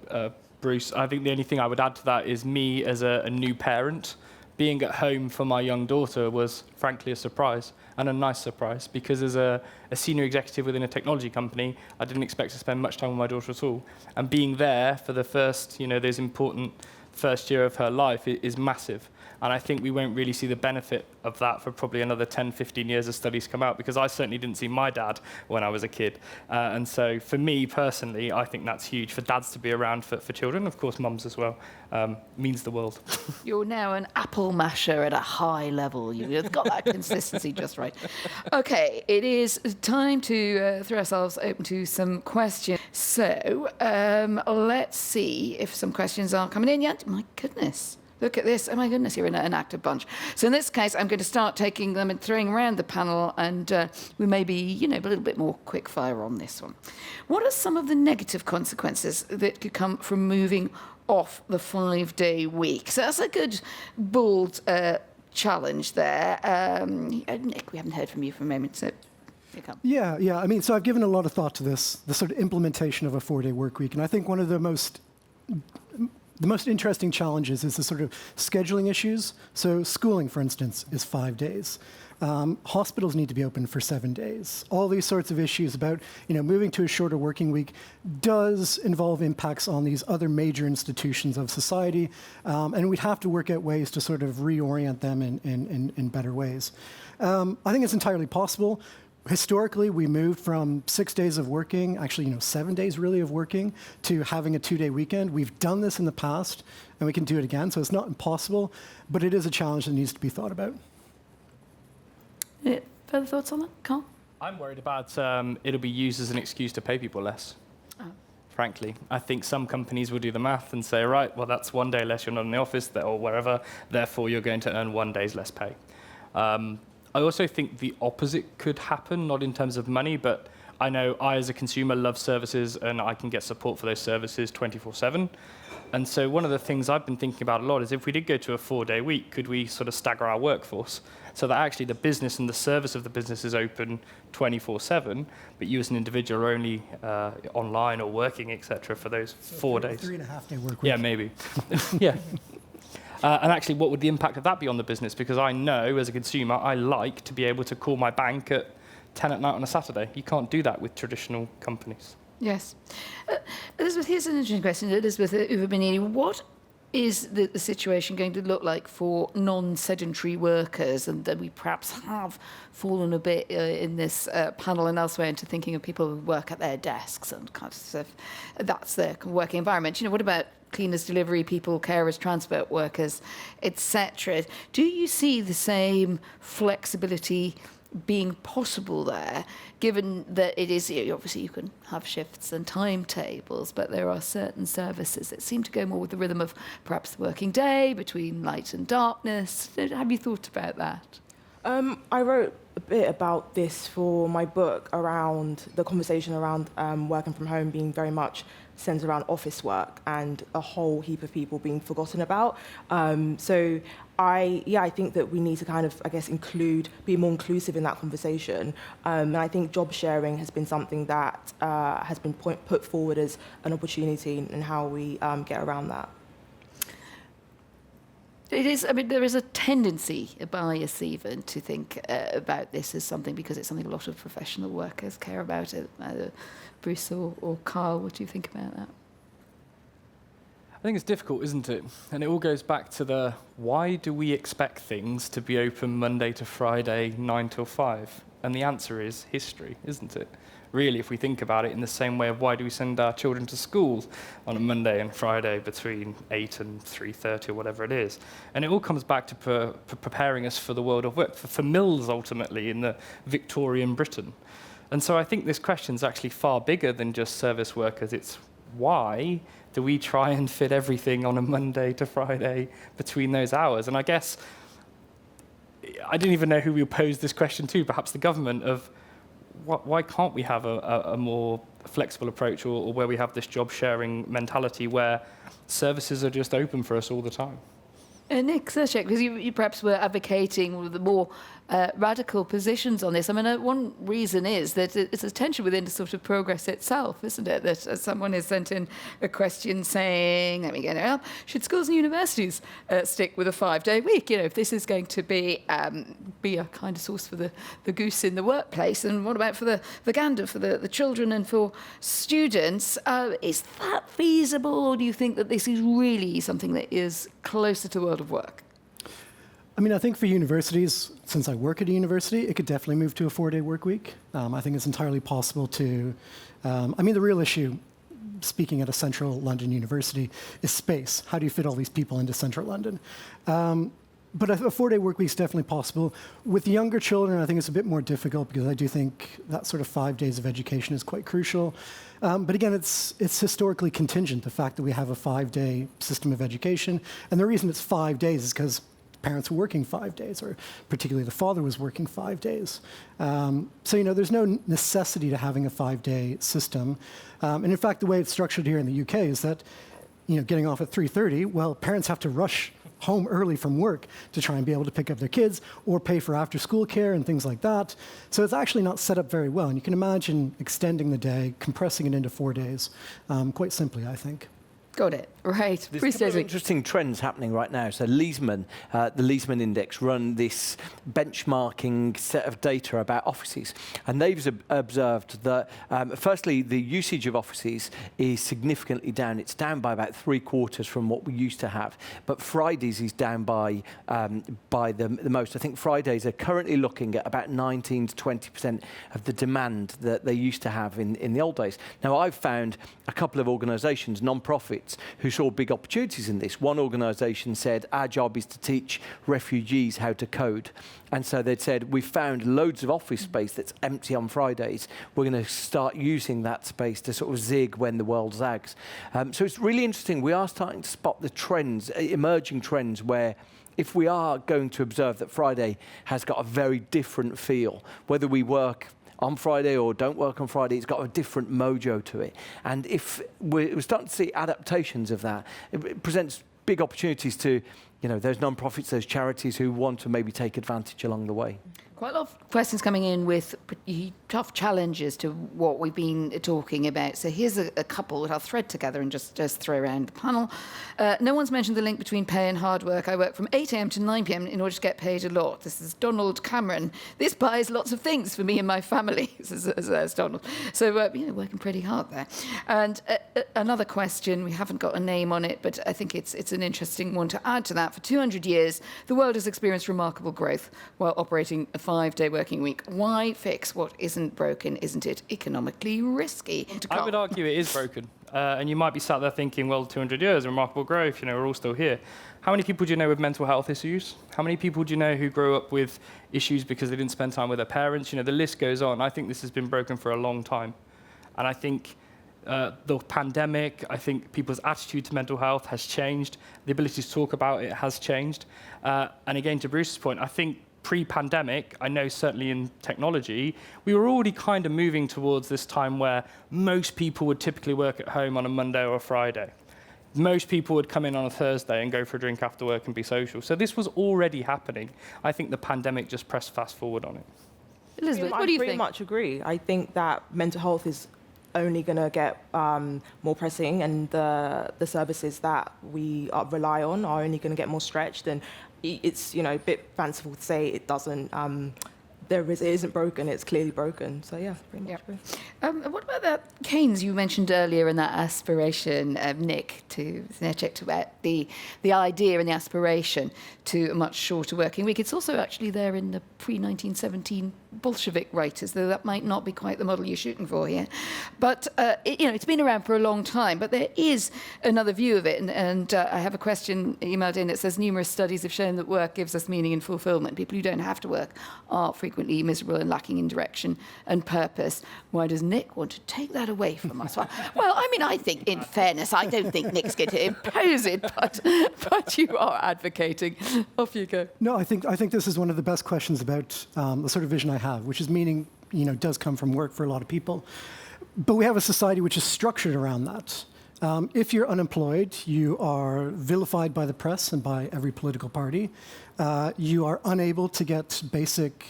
Bruce. I think the only thing I would add to that is me as a new parent being at home for my young daughter was frankly a surprise, and a nice surprise, because as a senior executive within a technology company, I didn't expect to spend much time with my daughter at all. And being there for the first, those important first year of her life is massive. And I think we won't really see the benefit of that for probably another 10, 15 years as studies come out, because I certainly didn't see my dad when I was a kid. And so for me personally, I think that's huge, for dads to be around for children, of course mums as well, means the world. You're now an apple masher at a high level. You've got that consistency just right. Okay, it is time to throw ourselves open to some questions. So let's see if some questions are coming in yet. My goodness. Look at this. Oh, my goodness, you're in an active bunch. So in this case, I'm going to start taking them and throwing around the panel, and we may be, a little bit more quick fire on this one. What are some of the negative consequences that could come from moving off the 5-day week? So that's a good, bold challenge there. Nick, we haven't heard from you for a moment, so you come. Yeah. I mean, so I've given a lot of thought to this, the sort of implementation of a 4-day work week, and I think one of the most interesting challenges is the sort of scheduling issues. So schooling, for instance, is 5 days. Hospitals need to be open for 7 days. All these sorts of issues about moving to a shorter working week does involve impacts on these other major institutions of society, and we'd have to work out ways to sort of reorient them in better ways. I think it's entirely possible. Historically, we moved from 6 days of working, actually 7 days really of working, to having a 2-day weekend. We've done this in the past, and we can do it again, so it's not impossible, but it is a challenge that needs to be thought about. Further thoughts on that, Carl? I'm worried about it'll be used as an excuse to pay people less. Frankly, I think some companies will do the math and say, right, well, that's 1 day less you're not in the office or wherever, therefore you're going to earn 1 day's less pay. I also think the opposite could happen, not in terms of money, but I know I, as a consumer, love services, and I can get support for those services 24/7. And so one of the things I've been thinking about a lot is if we did go to a 4-day week, could we sort of stagger our workforce so that actually the business and the service of the business is open 24/7, but you as an individual are only online or working, etc., for those 4 days. 3.5-day work week. Yeah, maybe. Yeah. And actually, what would the impact of that be on the business? Because I know, as a consumer, I like to be able to call my bank at 10 at night on a Saturday. You can't do that with traditional companies. Yes. Elizabeth, here's an interesting question. Elizabeth Uverbenini, what is the situation going to look like for non-sedentary workers? And that we perhaps have fallen a bit in this panel and elsewhere into thinking of people who work at their desks and kind of that's their working environment. What about cleaners, delivery people, carers, transport workers, etc.? Do you see the same flexibility being possible there, given that it is, obviously you can have shifts and timetables, but there are certain services that seem to go more with the rhythm of perhaps the working day, between light and darkness? Have you thought about that? I wrote a bit about this for my book, around the conversation around working from home being very much centered around office work and a whole heap of people being forgotten about. So I think that we need to kind of, be more inclusive in that conversation. And I think job sharing has been something that has been put forward as an opportunity in how we get around that. It is, there is a tendency, a bias even, to think about this as something, because it's something a lot of professional workers care about. Either Bruce or Carl, what do you think about that? I think it's difficult, isn't it? And it all goes back to why do we expect things to be open Monday to Friday, 9 till 5? And the answer is history, isn't it? Really, if we think about it in the same way of why do we send our children to school on a Monday and Friday between 8 and 3:30 or whatever it is. And it all comes back to preparing us for the world of work, for mills ultimately in the Victorian Britain. And so I think this question is actually far bigger than just service workers. It's why do we try and fit everything on a Monday to Friday between those hours? And I guess I didn't even know who we posed this question to, perhaps the government, of why can't we have a more flexible approach, or where we have this job sharing mentality where services are just open for us all the time? Nick Serchek, because you perhaps were advocating the more radical positions on this. I mean, one reason is that it's a tension within the sort of progress itself, isn't it? That someone has sent in a question saying, let me get it up, should schools and universities stick with a 5-day week? You know, if this is going to be a kind of source for the goose in the workplace, and what about for the gander, for the children and for students? Is that feasible, or do you think that this is really something that is closer to the world of work? I mean, I think for universities, since I work at a university, it could definitely move to a 4-day work week. I think it's entirely possible to, I mean, the real issue, speaking at a central London university, is space. How do you fit all these people into central London? But a 4-day work week is definitely possible. With younger children, I think it's a bit more difficult because I do think that sort of 5 days of education is quite crucial. But again, it's historically contingent, the fact that we have a 5-day system of education. And the reason it's 5 days is because parents were working 5 days, or particularly the father was working 5 days. So, you know, there's no necessity to having a 5-day system. And in fact, the way it's structured here in the UK is that, you know, getting off at 3:30, well, parents have to rush home early from work to try and be able to pick up their kids or pay for after-school care and things like that. So it's actually not set up very well. And you can imagine extending the day, compressing it into 4 days, quite simply, I think. Got it. Right. There's a couple of interesting trends happening right now. So Leesman, the Leesman Index, run this benchmarking set of data about offices. And they've observed that, firstly, the usage of offices is significantly down. It's down by about 3/4 from what we used to have. But Fridays is down by the most. I think Fridays are currently looking at about 19 to 20% of the demand that they used to have in the old days. Now, I've found a couple of organisations, non-profits, who saw big opportunities in this. One organisation said, our job is to teach refugees how to code. And so they'd said, we've found loads of office space that's empty on Fridays. We're going to start using that space to sort of zig when the world zags. So it's really interesting. We are starting to spot the trends, emerging trends, where if we are going to observe that Friday has got a very different feel, whether we work on Friday or don't work on Friday, it's got a different mojo to it. And if we're starting to see adaptations of that, it presents big opportunities to, you know, those non-profits, those charities who want to maybe take advantage along the way. Quite a lot of questions coming in with pretty tough challenges to what we've been talking about. So here's a couple that I'll thread together and just throw around the panel. No one's mentioned the link between pay and hard work. I work from 8 a.m. to 9 p.m. in order to get paid a lot. This is Donald Cameron. This buys lots of things for me and my family, says Donald. So, working pretty hard there. And another question, we haven't got a name on it, but I think it's an interesting one to add to that. For 200 years, the world has experienced remarkable growth while operating a 5-day working week. Why fix what isn't broken? Isn't it economically risky? I would argue it is broken. And you might be sat there thinking, well, 200 years, remarkable growth, we're all still here. How many people do you know with mental health issues? How many people do you know who grew up with issues because they didn't spend time with their parents? The list goes on. I think this has been broken for a long time. And I think the pandemic, I think people's attitude to mental health has changed. The ability to talk about it has changed. And again, to Bruce's point, I think pre-pandemic, I know certainly in technology, we were already kind of moving towards this time where most people would typically work at home on a Monday or a Friday. Most people would come in on a Thursday and go for a drink after work and be social. So this was already happening. I think the pandemic just pressed fast forward on it. Elizabeth, what do you think? I pretty much agree. I think that mental health is only going to get more pressing, and the services that we rely on are only going to get more stretched. And it's a bit fanciful to say it doesn't. It isn't broken. It's clearly broken. So yeah, pretty much. Yep. What about that Keynes you mentioned earlier, and that aspiration, Nick, to the idea and the aspiration to a much shorter working week? It's also actually there in the pre-1917 Bolshevik writers, though that might not be quite the model you're shooting for here. But it's been around for a long time. But there is another view of it, and I have a question emailed in that says numerous studies have shown that work gives us meaning and fulfillment. People who don't have to work are frequently miserable and lacking in direction and purpose. Why does Nick want to take that away from us? Well, I think, in fairness, I don't think Nick's going to impose it, but you are advocating. Off you go. No, I think this is one of the best questions about the sort of vision I have, which is meaning, does come from work for a lot of people. But we have a society which is structured around that. If you're unemployed, you are vilified by the press and by every political party. You are unable to get basic,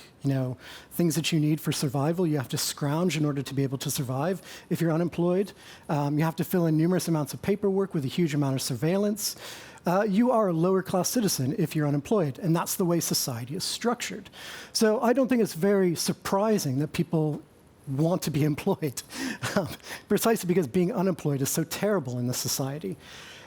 things that you need for survival. You have to scrounge in order to be able to survive if you're unemployed. You have to fill in numerous amounts of paperwork with a huge amount of surveillance. You are a lower class citizen if you're unemployed, and that's the way society is structured. So I don't think it's very surprising that people want to be employed, precisely because being unemployed is so terrible in this society.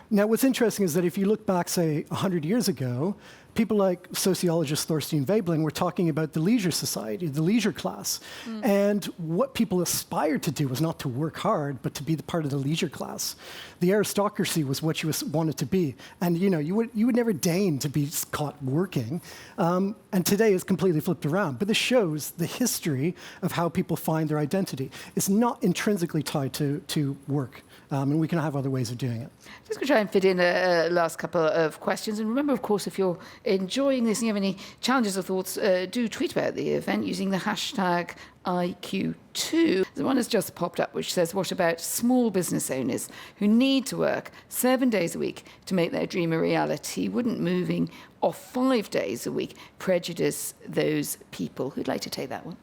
Now, what's interesting is that if you look back, say, 100 years ago, people like sociologist Thorstein Veblen were talking about the leisure society, the leisure class. And what people aspired to do was not to work hard, but to be the part of the leisure class. The aristocracy was what you wanted to be. And you would never deign to be caught working. And today it's completely flipped around. But this shows the history of how people find their identity. It's not intrinsically tied to work. And we can have other ways of doing it. Just going to try and fit in a last couple of questions. And remember, of course, if you're enjoying this and you have any challenges or thoughts, do tweet about the event using the hashtag IQ2. The one has just popped up which says, what about small business owners who need to work 7 days a week to make their dream a reality? Wouldn't moving off 5 days a week prejudice those people? Who'd like to take that one?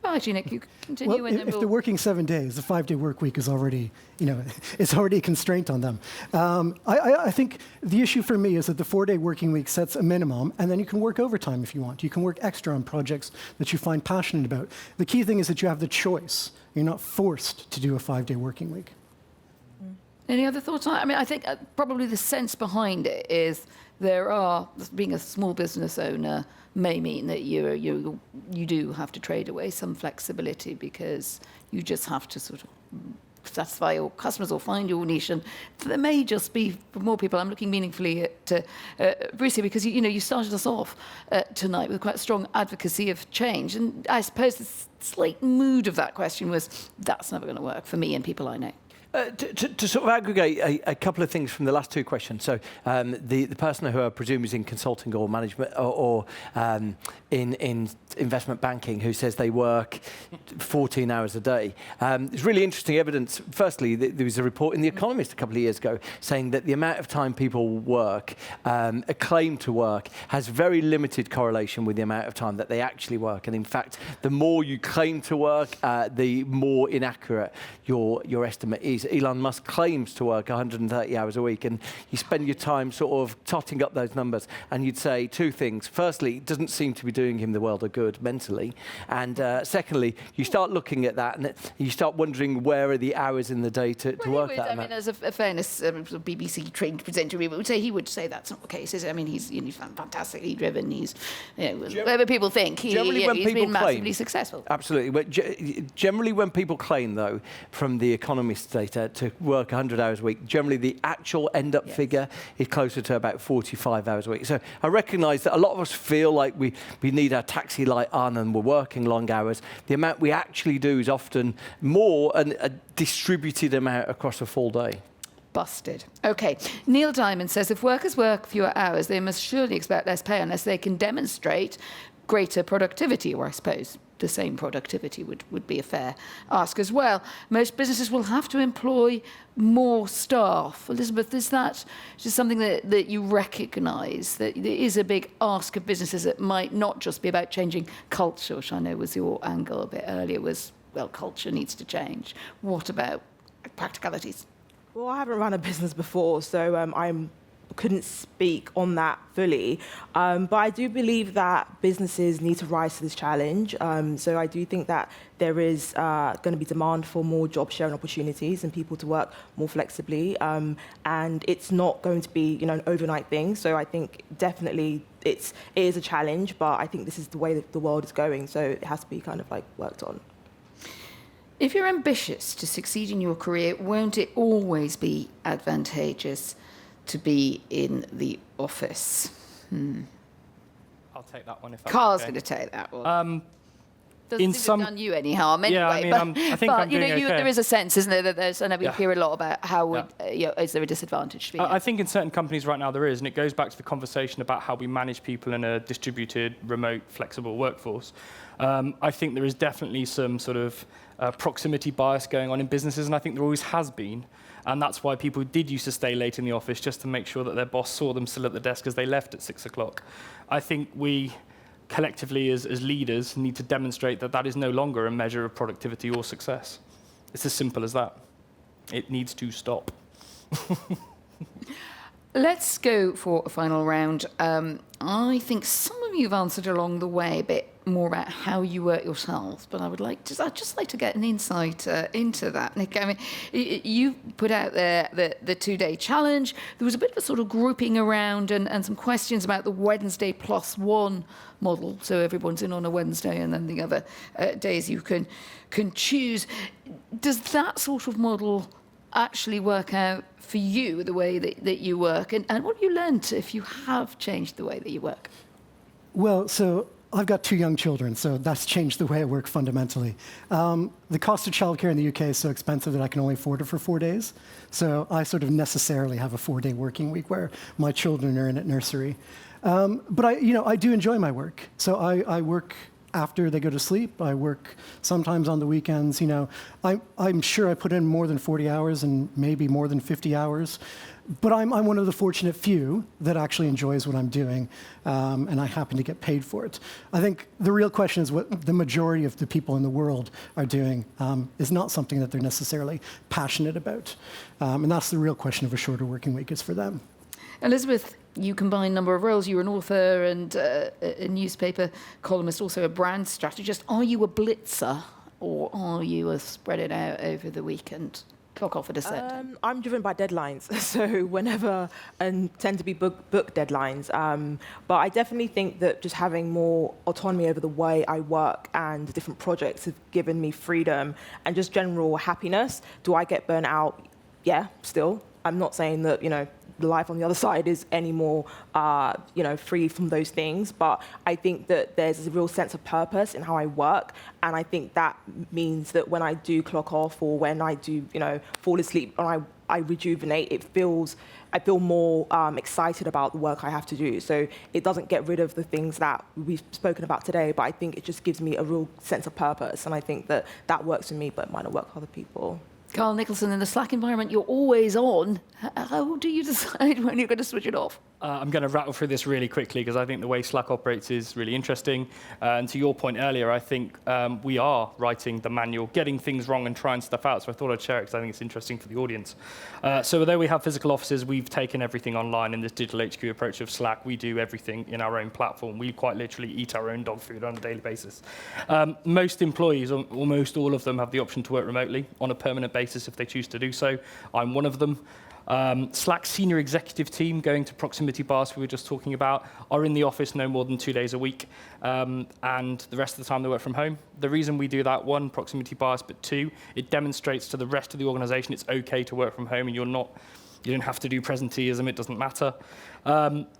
Oh, actually, Nick, you continue. Well, if they're working 7 days, the 5-day work week is already, it's already a constraint on them. I think the issue for me is that the 4-day working week sets a minimum, and then you can work overtime if you want. You can work extra on projects that you find passionate about. The key thing is that you have the choice. You're not forced to do a 5-day working week. Any other thoughts on it? I mean, I think probably the sense behind it is being a small business owner may mean that you do have to trade away some flexibility because you just have to sort of satisfy your customers or find your niche. And there may just be, for more people, I'm looking meaningfully at Bruce here because, you started us off tonight with quite strong advocacy of change. And I suppose the slight mood of that question was, that's never going to work for me and people I know. To sort of aggregate a couple of things from the last two questions. So the person who I presume is in consulting or management or in investment banking who says they work 14 hours a day. It's really interesting evidence. Firstly, there was a report in The Economist a couple of years ago saying that the amount of time people work, a claim to work, has very limited correlation with the amount of time that they actually work. And in fact, the more you claim to work, the more inaccurate your estimate is. Elon Musk claims to work 130 hours a week, and you spend your time sort of totting up those numbers, and you'd say two things. Firstly, it doesn't seem to be doing him the world of good mentally, and secondly, you start looking at that, and you start wondering where are the hours in the day to work that amount. I mean, as a fairness, BBC-trained presenter, he would say that's not the case. I mean, he's fantastically driven. He's, whatever people think, he's been massively successful. Absolutely. But generally, when people claim, though, from the Economist data, to work 100 hours a week, generally the actual end-up figure is closer to about 45 hours a week. So I recognise that a lot of us feel like we need our taxi light on and we're working long hours. The amount we actually do is often more a distributed amount across a full day. Busted. Okay. Neil Diamond says, if workers work fewer hours, they must surely expect less pay unless they can demonstrate greater productivity, or I suppose the same productivity would be a fair ask as well. Most businesses will have to employ more staff. Elizabeth, is that just something that you recognise, that there is a big ask of businesses that might not just be about changing culture, which I know was your angle a bit earlier, was, well, culture needs to change. What about practicalities? Well, I haven't run a business before, so couldn't speak on that fully. But I do believe that businesses need to rise to this challenge. So I do think that there is going to be demand for more job sharing opportunities and people to work more flexibly. And it's not going to be, an overnight thing. So I think definitely it is a challenge, but I think this is the way that the world is going. So it has to be kind of like worked on. If you're ambitious to succeed in your career, won't it always be advantageous to be in the office? I'll take that one if that's Carl's okay. going to take that one. Doesn't seem to have done you any harm anyway. Yeah, I mean, I think I'm doing okay. There is a sense, isn't there, that there's, and we hear a lot about how is there a disadvantage to being I think in certain companies right now there is, and it goes back to the conversation about how we manage people in a distributed, remote, flexible workforce. I think there is definitely some sort of proximity bias going on in businesses, and I think there always has been. And that's why people did used to stay late in the office just to make sure that their boss saw them still at the desk as they left at 6 o'clock. I think we collectively as leaders need to demonstrate that that is no longer a measure of productivity or success. It's as simple as that. It needs to stop. Let's go for a final round. I think some of you have answered along the way a bit more about how you work yourselves, but I'd just like to get an insight into that, Nick. I mean, you put out there the 2-day challenge. There was a bit of a sort of grouping around and some questions about the Wednesday +1 model. So everyone's in on a Wednesday, and then the other days you can choose. Does that sort of model actually work out for you, the way that you work? And what have you learned if you have changed the way that you work? Well, so I've got 2 young children, so that's changed the way I work fundamentally. The cost of childcare in the UK is so expensive that I can only afford it for 4 days. So I sort of necessarily have a 4-day working week where my children are in at nursery. But I do enjoy my work. So I work after they go to sleep. I work sometimes on the weekends. I'm sure I put in more than 40 hours and maybe more than 50 hours. But I'm one of the fortunate few that actually enjoys what I'm doing, and I happen to get paid for it. I think the real question is what the majority of the people in the world are doing is not something that they're necessarily passionate about. And that's the real question of a shorter working week is for them. Elizabeth, you combine a number of roles. You're an author and a newspaper columnist, also a brand strategist. Are you a blitzer, or are you a spread it out over the weekend? Clock off at a set time? I'm driven by deadlines, so whenever, and tend to be book deadlines. But I definitely think that just having more autonomy over the way I work and the different projects have given me freedom and just general happiness. Do I get burnt out? Yeah, still. I'm not saying that, the life on the other side is any more, free from those things. But I think that there's a real sense of purpose in how I work. And I think that means that when I do clock off or when I do, fall asleep and I rejuvenate, I feel more excited about the work I have to do. So it doesn't get rid of the things that we've spoken about today, but I think it just gives me a real sense of purpose. And I think that works for me, but it might not work for other people. Carl Nicholson, in the Slack environment, you're always on. How do you decide when you're going to switch it off? I'm going to rattle through this really quickly because I think the way Slack operates is really interesting. And to your point earlier, I think we are writing the manual, getting things wrong and trying stuff out. So I thought I'd share it because I think it's interesting for the audience. So although we have physical offices, we've taken everything online in this digital HQ approach of Slack. We do everything in our own platform. We quite literally eat our own dog food on a daily basis. Most employees, almost all of them, have the option to work remotely on a permanent basis if they choose to do so. I'm one of them. Slack's senior executive team, going to proximity bias we were just talking about, are in the office no more than 2 days a week, and the rest of the time they work from home. The reason we do that, 1, proximity bias, but 2, it demonstrates to the rest of the organisation it's okay to work from home and you don't have to do presenteeism, it doesn't matter.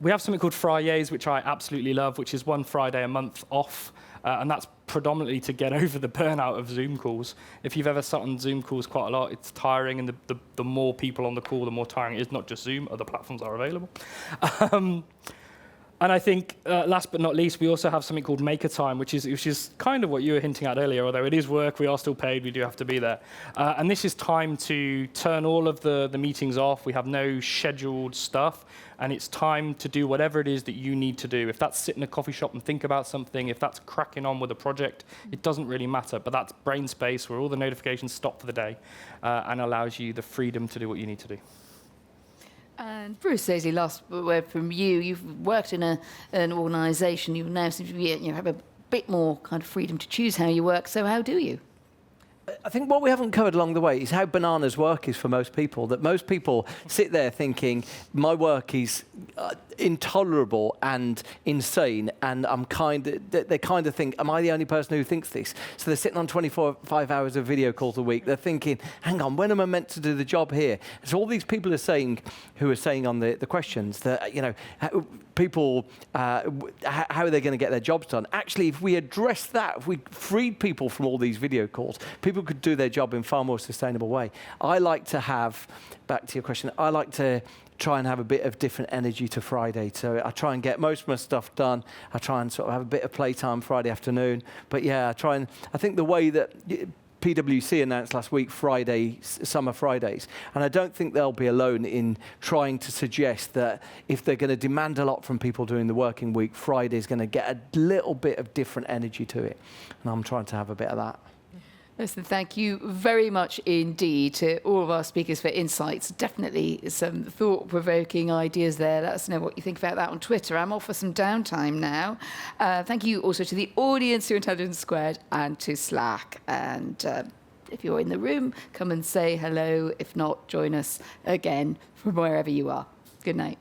We have something called Fridays, which I absolutely love, which is 1 Friday a month off. And that's predominantly to get over the burnout of Zoom calls. If you've ever sat on Zoom calls quite a lot, it's tiring, and the more people on the call, the more tiring it is. Not just Zoom, other platforms are available. And I think, last but not least, we also have something called Maker Time, which is kind of what you were hinting at earlier. Although it is work, we are still paid, we do have to be there. And this is time to turn all of the meetings off. We have no scheduled stuff. And it's time to do whatever it is that you need to do. If that's sit in a coffee shop and think about something, if that's cracking on with a project, it doesn't really matter. But that's brain space where all the notifications stop for the day and allows you the freedom to do what you need to do. And Bruce Daisley, last word from you. You've worked in an organisation. You now seem to be, have a bit more kind of freedom to choose how you work. So how do you? I think what we haven't covered along the way is how bananas work is for most people. That most people sit there thinking, my work is intolerable and insane, and they kind of think, am I the only person who thinks this? So they're sitting on 5 hours of video calls a week. They're thinking, hang on, when am I meant to do the job here? So all these people are saying, who are saying on the questions that, people, how are they going to get their jobs done? Actually, if we address that, if we freed people from all these video calls, people could do their job in far more sustainable way. I like to have, back to your question, I like to try and have a bit of different energy to Friday. So I try and get most of my stuff done. I try and sort of have a bit of playtime Friday afternoon. But yeah, I think the way that PwC announced last week summer Fridays, and I don't think they'll be alone in trying to suggest that if they're going to demand a lot from people during the working week, Friday's going to get a little bit of different energy to it. And I'm trying to have a bit of that. Listen, thank you very much indeed to all of our speakers for insights. Definitely some thought-provoking ideas there. Let us know what you think about that on Twitter. I'm off for some downtime now. Thank you also to the audience, to Intelligence Squared, and to Slack. And if you're in the room, come and say hello. If not, join us again from wherever you are. Good night.